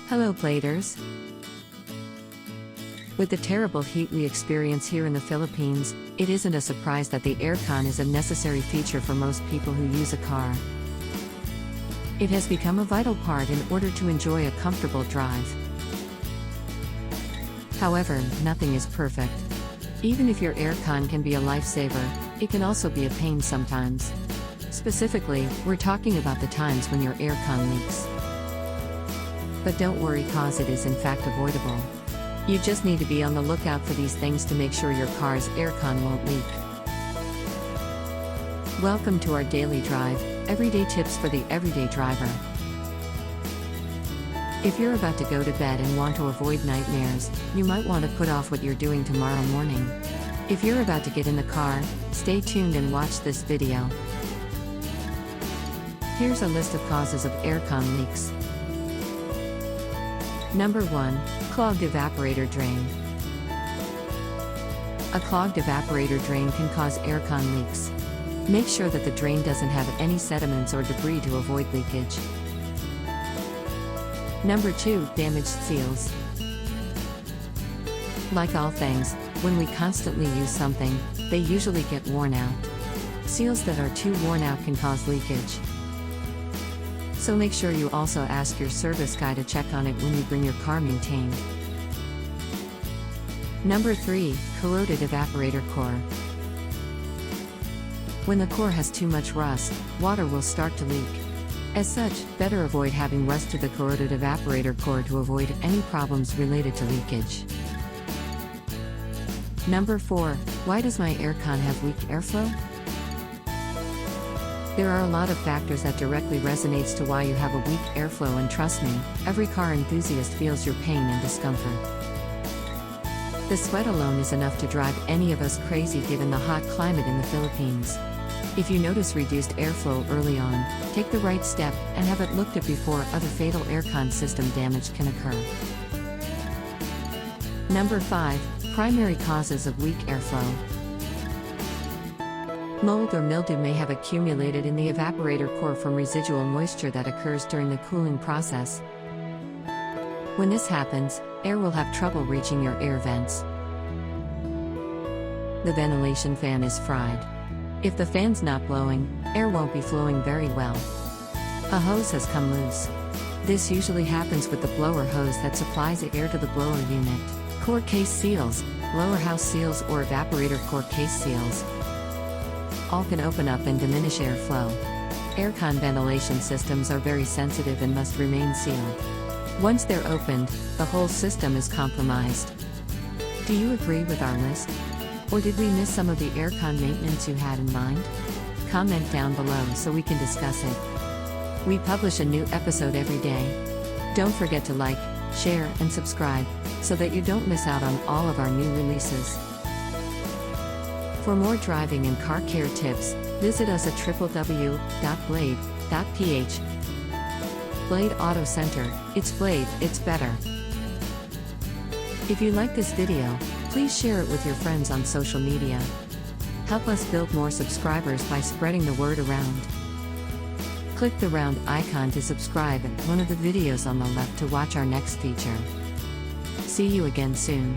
Hello Bladers! With the terrible heat we experience here in the Philippines, it isn't a surprise that the aircon is a necessary feature for most people who use a car. It has become a vital part in order to enjoy a comfortable drive. However, nothing is perfect. Even if your aircon can be a lifesaver, it can also be a pain sometimes. Specifically, we're talking about the times when your aircon leaks. But don't worry, cause it is in fact avoidable. You just need to be on the lookout for these things to make sure your car's aircon won't leak. Welcome to our daily drive, everyday tips for the everyday driver. If you're about to go to bed and want to avoid nightmares, you might want to put off what you're doing tomorrow morning. If you're about to get in the car, stay tuned and watch this video. Here's a list of causes of aircon leaks. Number 1. Clogged evaporator drain. A clogged evaporator drain can cause aircon leaks. Make sure that the drain doesn't have any sediments or debris to avoid leakage. Number 2. Damaged seals. Like all things, when we constantly use something, they usually get worn out. Seals that are too worn out can cause leakage. So make sure you also ask your service guy to check on it when you bring your car maintained. Number 3. Corroded evaporator core. When the core has too much rust, water will start to leak. As such, better avoid having rust to the corroded evaporator core to avoid any problems related to leakage. Number 4. Why does my aircon have weak airflow? There are a lot of factors that directly resonates to why you have a weak airflow, and trust me, every car enthusiast feels your pain and discomfort. The sweat alone is enough to drive any of us crazy given the hot climate in the Philippines. If you notice reduced airflow early on, take the right step and have it looked at before other fatal aircon system damage can occur. Number 5. Primary causes of weak airflow. Mold or mildew may have accumulated in the evaporator core from residual moisture that occurs during the cooling process. When this happens, air will have trouble reaching your air vents. The ventilation fan is fried. If the fan's not blowing, air won't be flowing very well. A hose has come loose. This usually happens with the blower hose that supplies the air to the blower unit. Core case seals, blower house seals or evaporator core case seals all can open up and diminish airflow. Aircon ventilation systems are very sensitive and must remain sealed. Once they're opened, the whole system is compromised. Do you agree with our list? Or did we miss some of the aircon maintenance you had in mind? Comment down below so we can discuss it. We publish a new episode every day. Don't forget to like, share, and subscribe, so that you don't miss out on all of our new releases. For more driving and car care tips, visit us at www.blade.ph. Blade Auto Center, it's Blade, it's better. If you like this video, please share it with your friends on social media. Help us build more subscribers by spreading the word around. Click the round icon to subscribe and one of the videos on the left to watch our next feature. See you again soon.